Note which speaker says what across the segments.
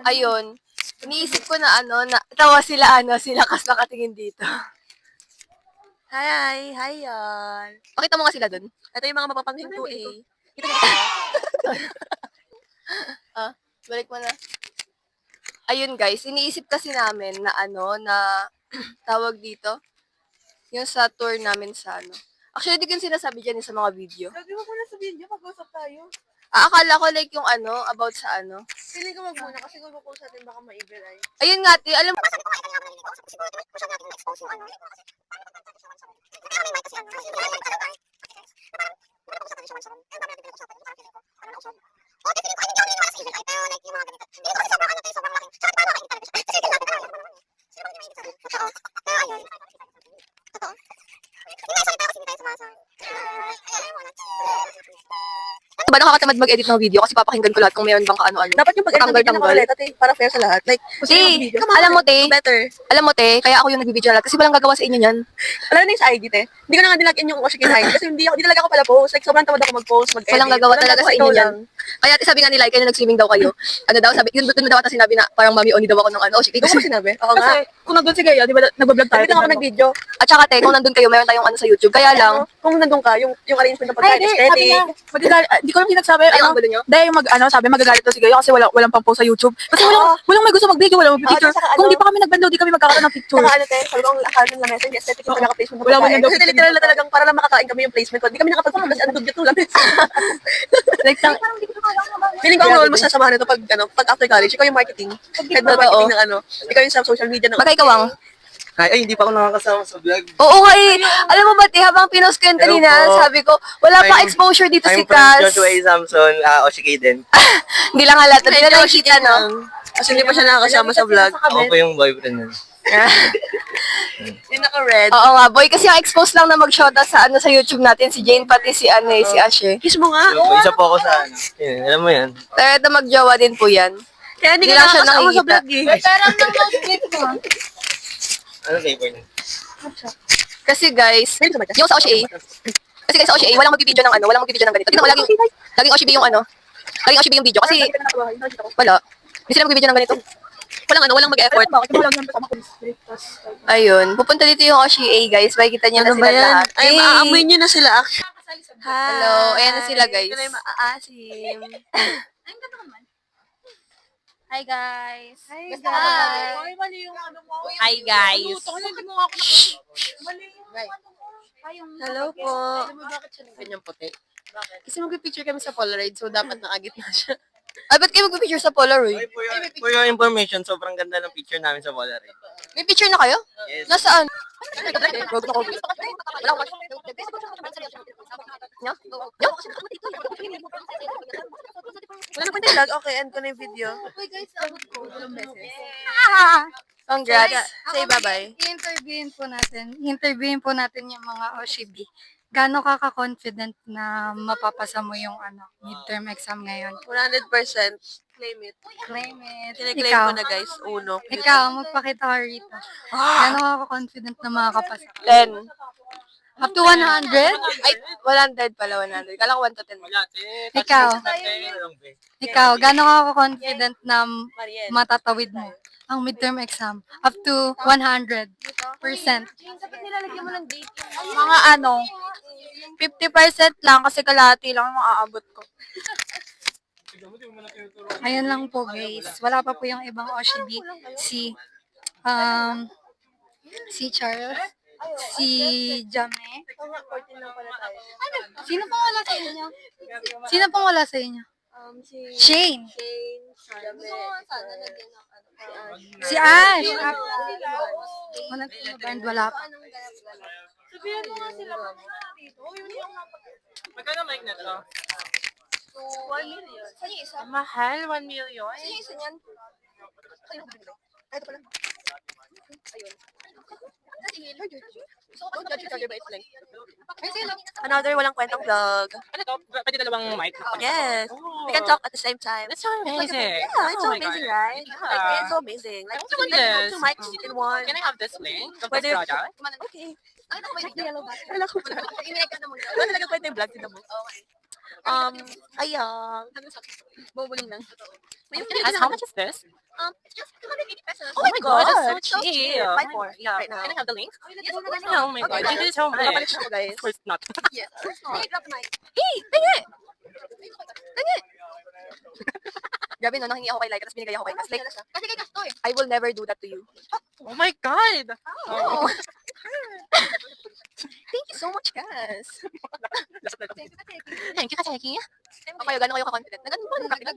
Speaker 1: Ayun. Iniisip ko na tawa sila kas nakatingin dito.
Speaker 2: Hi, yan.
Speaker 1: Pakita mo nga sila dun.
Speaker 2: Ito yung mga mapapanghing 2A. Kita niyo ba?
Speaker 1: Balik mo na. Ayun guys, iniisip kasi namin na na tawag dito, yung sa tour namin sa Actually, di ko yung sinasabi dyan sa mga video.
Speaker 2: Lagi mo muna sabihin niyo, mag-usap tayo.
Speaker 1: Akala ko like yung about sa
Speaker 2: Pili ko wag muna kasi kung mag-post natin baka ma-evil ay.
Speaker 1: Ayun nga, alam mo. Ba nakakatamad mag-edit ng video kasi papakinggan ko lahat kung mayroon bang kaano-ano.
Speaker 2: Dapat yung pag-edit ng video ng kulit ate, para fair sa lahat. Like,
Speaker 1: Te, alam mo te, kaya ako yung nag-video lahat kasi walang gagawa sa inyo niyan.
Speaker 2: Alam na yung sa IG te, hindi ko na nga nilagyan yung Oshiki ID kasi hindi talaga ako pala post. Like, sobrang tamad ako mag-post, mag-edit.
Speaker 1: Walang gagawa talaga sa inyo niyan. Kaya sabi nga nila, kayo nag-swimming daw kayo. Sabi, yun daw ata sinabi na parang mami oni daw ako ng sige.
Speaker 2: Ikaw ba sinabi? Oo nga.
Speaker 1: Kasi kung nandun si Gaya, di ba nag-vlog tayo?
Speaker 2: Hindi lang ako nag-video.
Speaker 1: At saka te, kung nandun kayo, mayroon tayong sa YouTube. Kaya lang,
Speaker 2: kung nandun ka, yung arrangement ng pagkain, aesthetic.
Speaker 3: Hindi ko lang pinagsabi,
Speaker 1: ay, ang gulo nyo?
Speaker 3: Dahil sabi magagalit daw si Gayo kasi walang pang post sa YouTube. Kasi walang may gusto mag-video, walang mag-picture. Kung di pa kami nag-bando, di kami magkakaroon ng picture.
Speaker 2: Saka sabi ko, ang akala ng lamesa, yung aesthetic yung pagkaka-placement ng
Speaker 3: Wala mo
Speaker 2: pagkain.
Speaker 3: nang daw
Speaker 2: Kasi literal na talagang para lang makakain kami yung placement ko. Hindi kami nakapag-picture kasi ang dugyot ng lamesa.
Speaker 1: like,
Speaker 2: Feeling ko ang role mo sa samahan nito pag after college, ikaw yung marketing. Head ng marketing ng ikaw yung sa social media ng
Speaker 1: Bagay kawang.
Speaker 4: Ay, hindi pa ako nakakasama sa vlog.
Speaker 1: Oo nga eh. Alam mo ba, habang pinost ko yun kanina, sabi ko, wala pa exposure dito si
Speaker 4: I'm from
Speaker 1: Cass.
Speaker 4: Joshua A. Samson, Oshiki din.
Speaker 1: Hindi lang halata. Hindi na nakikita, no?
Speaker 2: Kasi hindi pa siya nakakasama sa vlog.
Speaker 4: Ako po yung boyfriend nun.
Speaker 2: Yung naka-red.
Speaker 1: Oo nga, boy. Kasi ang expose lang na mag-shota sa sa YouTube natin, si Jane, pati si si Ashe.
Speaker 2: Kiss mo nga.
Speaker 4: Isa po ako sa yun, alam mo yan.
Speaker 1: Pero ito magjowa din po yan.
Speaker 2: Kaya hindi
Speaker 1: Hindi
Speaker 2: ka
Speaker 1: lang siya
Speaker 2: nakakasama sa
Speaker 1: nakikita.
Speaker 2: vlog eh.
Speaker 1: Parang nang-split mo.
Speaker 4: Ano flavor niya?
Speaker 1: Kasi guys, yung sa OCA, kasi guys sa OCA, walang mag-video ng walang mag-video ng ganito. Tingnan mo, laging OCB yung laging OCB yung video. Kasi, wala. Hindi sila mag-video ng ganito. Walang mag-effort. Ayun, pupunta dito yung OCA guys. Makikita niyo na sila lahat.
Speaker 2: Ay, maaamoy niyo na sila.
Speaker 1: Hello, ayan na sila guys.
Speaker 2: Ito na yung maaasim.
Speaker 1: Hi guys.
Speaker 2: Hi
Speaker 1: guys.
Speaker 2: Ay, mali yung ano mo.
Speaker 1: Hi guys.
Speaker 2: Hello po.
Speaker 1: Alam mo bakit siya ganyang puti? Kasi mag-picture kami sa Polaroid, so dapat nakagitna siya. Ay, ba't kayo mag-picture sa Polaroid?
Speaker 4: For your information, sobrang ganda ng picture namin sa Polaroid.
Speaker 1: May picture na kayo?
Speaker 4: Yes.
Speaker 1: Nasaan?
Speaker 2: Wala na kwenta yung vlog. Okay, end ko na yung video.
Speaker 1: Congrats.
Speaker 2: Say bye-bye.
Speaker 5: Interviewin po natin yung mga OSHB. Gaano ka ka-confident na mapapasa mo yung midterm exam ngayon?
Speaker 2: 100%. Claim it.
Speaker 5: Claim it.
Speaker 2: Kine-claim
Speaker 5: Ikaw,
Speaker 2: ko na guys. Uno.
Speaker 5: ikaw, magpakita ka rito. Gaano ka ka-confident na makakapasa?
Speaker 1: 10.
Speaker 5: Up to 100?
Speaker 1: Ay, 100 pala, 100. Kala ko 1 to 10.
Speaker 5: Ikaw, gaano ka ka-confident na matatawid mo ang midterm exam? Up to 100%.
Speaker 3: Mga 50% lang kasi kalahati lang yung maaabot ko.
Speaker 5: Ayun lang po guys. Wala pa po yung ibang OSHB. Si Charles, si Jame. Sino pang wala sa inyo? Sino pang wala sa inyo? Shane. Si Ash. Wala band, wala pa.
Speaker 2: Sabihan mo nga sila dito. Yun yung
Speaker 4: Magkano mic na to?
Speaker 2: 1 million.
Speaker 1: Saan yung isa?
Speaker 2: Mahal, 1 million.
Speaker 1: Saan yung isa niyan?
Speaker 2: Ay, ito pala.
Speaker 1: Ayun.
Speaker 2: Another walang kwentang vlog.
Speaker 4: Ano to? Pwede dalawang mic?
Speaker 2: Yes. We can talk at the same time.
Speaker 4: That's so amazing.
Speaker 2: Yeah, it's so
Speaker 4: Oh my
Speaker 2: amazing,
Speaker 4: God.
Speaker 2: right?
Speaker 4: Yeah.
Speaker 2: Like, it's so amazing. Like,
Speaker 4: I want
Speaker 2: like,
Speaker 4: this.
Speaker 2: 2 mics in one.
Speaker 4: Can I have this link of
Speaker 2: Pwede.
Speaker 4: this product?
Speaker 2: Okay.
Speaker 1: Ay, ako may yellow button.
Speaker 2: Wala ko.
Speaker 1: Iminay ka na muna.
Speaker 2: Wala talaga kwenta yung vlog, din mo.
Speaker 1: Okay.
Speaker 2: Ayan.
Speaker 1: Bubulong lang.
Speaker 3: As how much is this?
Speaker 2: It's just 280 pesos.
Speaker 3: Oh my God, that's so
Speaker 2: so
Speaker 3: cheap.
Speaker 2: Buy more
Speaker 3: Yeah.
Speaker 2: right now.
Speaker 3: Can I have the link?
Speaker 2: Yes, of course.
Speaker 3: Oh my God, thank you so much.
Speaker 2: Papalit ako, guys.
Speaker 3: Of course not.
Speaker 2: Yes. Hey, drop my.
Speaker 1: Hey, tingi! Tingi! Grabe no, nanghingi ako kay Laika, tapos binigay ako kay Kas. Like,
Speaker 2: Kasi kay Castor.
Speaker 1: I will never do that to you.
Speaker 3: Oh my God.
Speaker 1: Oh. Thank you so much, Kas.
Speaker 3: Thank you, Kaseki.
Speaker 1: O kayo, gano'n kayo ka-confident? Nagano ba practical?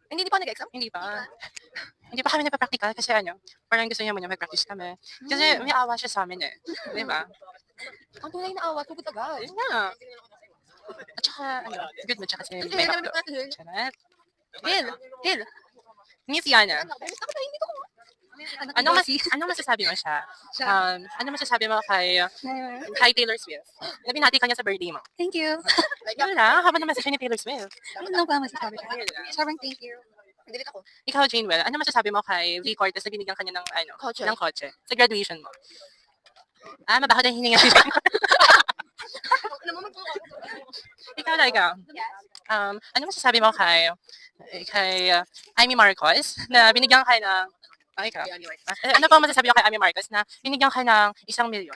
Speaker 1: Hindi pa nag-exam?
Speaker 3: Hindi pa. Hindi pa kami nagpa-practical kasi parang gusto niya muna mag-practice kami. Kasi may awa siya sa amin eh. Di ba?
Speaker 1: Ang tunay na awa, tugot agad.
Speaker 3: Yun nga. At saka, good mo siya kasi
Speaker 1: Hindi,
Speaker 3: may
Speaker 1: namin
Speaker 3: upload.
Speaker 1: ko natin.
Speaker 3: Charot.
Speaker 1: Hill.
Speaker 3: Miss Yana,
Speaker 1: Dapat tayo hindi ko.
Speaker 3: anong masasabi mo siya? Ano masasabi mo kay Taylor Swift? Nabinati ka niya sa birthday mo.
Speaker 5: Thank you.
Speaker 3: Yun lang, habang naman sa ni Taylor Swift.
Speaker 5: Ano lang ba masasabi ko? Sobrang thank you.
Speaker 1: Delete ako.
Speaker 3: Ikaw, Janewell, ano masasabi mo kay V. Cortez na binigyan kanya ng,
Speaker 1: Kotse.
Speaker 3: ng kotse sa graduation mo? Mabaho na yung hininga siya. Ikaw, Laika. Ano masasabi mo kay Amy Marcos na binigyan ka ng ano pa masasabi mo kay Amy Marcos na binigyan ka ng 1,000,000?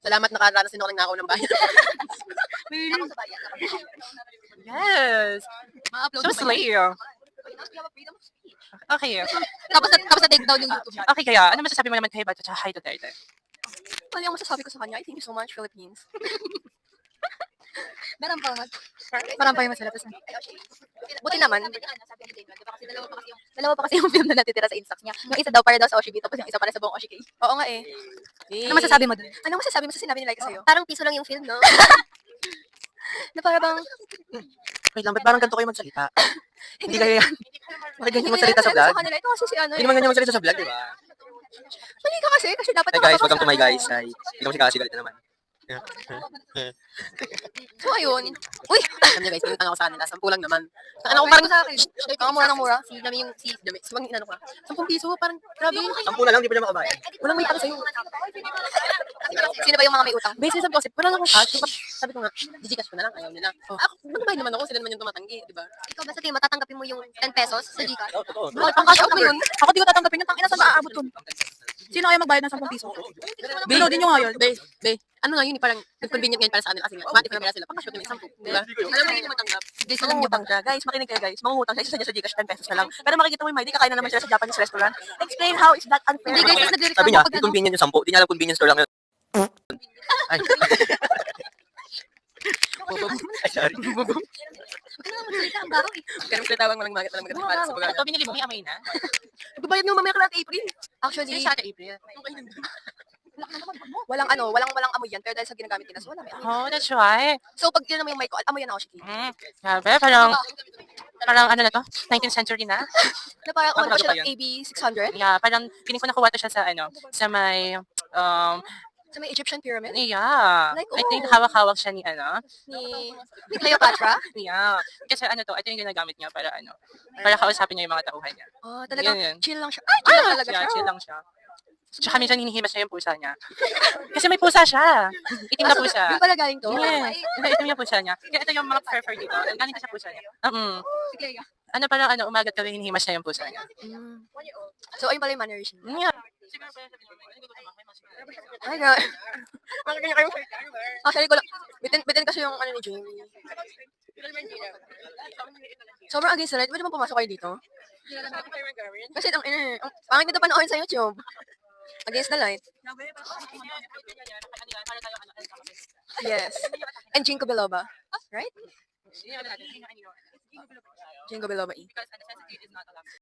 Speaker 1: Salamat nakaranas din ako ng nakaw ng bayan. Ako sa bayan.
Speaker 3: Yes.
Speaker 1: Ma-upload
Speaker 3: So
Speaker 1: mo ba
Speaker 3: slay.
Speaker 1: yan?
Speaker 3: Okay.
Speaker 1: Tapos na take down yung YouTube niya.
Speaker 3: Okay kaya, ano masasabi mo naman kay Bato at Hi Duterte?
Speaker 1: Ano yung masasabi ko sa kanya? Thank you so much, Philippines.
Speaker 5: Meron pa yung masarap.
Speaker 1: Buti naman. Dalawa pa kasi yung film na natitira sa Instax niya. Yung isa daw para daw sa Oshibito, tapos yung isa para sa buong Oshikay. Oo nga eh.
Speaker 5: Ano masasabi mo dun?
Speaker 1: Ano masasabi mo sa sinabi ni Laika sa'yo?
Speaker 2: Parang piso lang yung film, no?
Speaker 1: Na para bang,
Speaker 4: Wait lang, ba't parang ganito kayo magsalita? Hindi kayo yan. Bakit ganyan magsalita sa
Speaker 1: Sa
Speaker 4: vlog?
Speaker 1: kanila, ito kasi si ano
Speaker 4: Hindi naman ganyan magsalita sa vlog, di ba?
Speaker 1: Mali ka kasi dapat
Speaker 4: Hey guys, welcome to my guys. Hi. Hindi kami si Kasi galit na naman.
Speaker 1: So ayun. Uy!
Speaker 2: Alam niyo guys, pinutang ako sa kanila. 10 lang naman.
Speaker 1: Ano ko parang sa akin? Ang mura ng mura. Si Dami yung si Dami. Si Bang inano ko. 10 piso, parang grabe.
Speaker 4: 10 na lang, di pa niya makabayad.
Speaker 1: Walang may utang sa'yo. Sino ba yung mga may utang?
Speaker 2: Basis of gossip, wala lang ako. Sabi ko nga, Gcash ko na lang, ayaw nila. Ako, magbabayad naman ako, sila naman yung tumatanggi, di ba?
Speaker 1: Ikaw ba sa tingin matatanggapin mo yung 10 pesos sa Gcash?
Speaker 4: Oo, totoo.
Speaker 1: Bakit pang cash out mo yun?
Speaker 3: Ako di ko tatanggapin yung tangina sa maaabot yun. Sino kaya magbayad ng 10 piso? Downloadin nyo nga yun.
Speaker 2: Ano nga yun, parang convenient ngayon para sa kanila kasi nga, mati pa sila, pang-shoot yung isang di ba? Alam mo yung matanggap.
Speaker 3: Guys,
Speaker 2: Alam niyo bang siya? Guys, makinig kayo guys. Mangungutang siya, isa sa Gcash 10 pesos na lang. Pero makikita mo yung Maidi, kakain na naman sila sa Japanese restaurant. Explain how is that unfair?
Speaker 1: Hindi guys, nagre-reklamo
Speaker 4: Sabi niya,
Speaker 1: pag
Speaker 4: di
Speaker 1: ano.
Speaker 4: convenient yung 10. Di niya alam convenience store lang yun. Ay. Ay, sorry.
Speaker 1: Ang baro eh.
Speaker 2: Pero pinatawag mo lang mga talaga para sa pagkakataon.
Speaker 3: Ito, binili mo, amoy na.
Speaker 2: Magbabayad mo mamaya ka lahat April.
Speaker 1: Actually,
Speaker 3: Sino siya April?
Speaker 1: walang amoy yan. Pero dahil sa ginagamit nila, so wala may amoy.
Speaker 3: Oh, that's why.
Speaker 1: So pag yun naman yung mic ko, amoy yan ako, Shiki.
Speaker 3: Grabe, parang ano na to? 19th century na?
Speaker 1: Na parang
Speaker 4: Ano
Speaker 1: umano pa siya
Speaker 4: ba
Speaker 1: ng AB 600
Speaker 3: Yeah, parang piling ko nakuha to siya sa sa may,
Speaker 1: sa may Egyptian pyramid
Speaker 3: yeah.
Speaker 1: Like,
Speaker 3: I think
Speaker 1: oh.
Speaker 3: hawak-hawak siya ni
Speaker 1: ni Cleopatra.
Speaker 3: Yeah. Kasi ito yung ginagamit niya para kausapin niya yung mga tauhan niya.
Speaker 1: Oh, talagang
Speaker 3: Yan.
Speaker 1: chill lang siya. Ay, chill lang talaga
Speaker 3: Yeah,
Speaker 1: siya.
Speaker 3: chill lang siya. Tsaka minsan hinihimas niya yung pusa niya. Kasi may pusa siya. Itim na pusa.
Speaker 1: Yung pala galing to.
Speaker 3: Yes. Itim yung pusa niya. Kaya ito yung mga fur dito. Galing sa pusa niya. Ano parang umagat ka hinihimas niya yung pusa niya.
Speaker 1: So, ayun pala yung mannerism.
Speaker 3: Yeah.
Speaker 1: Ay, God. Actually, ko lang. Bitin kasi yung ano ni Jamie. Sobrang against the light. Pwede bang pumasok kayo dito? Kasi ang pangit nito panoorin sa YouTube. Against the light. Yes. And Jinko Biloba. Right? Jinko Biloba.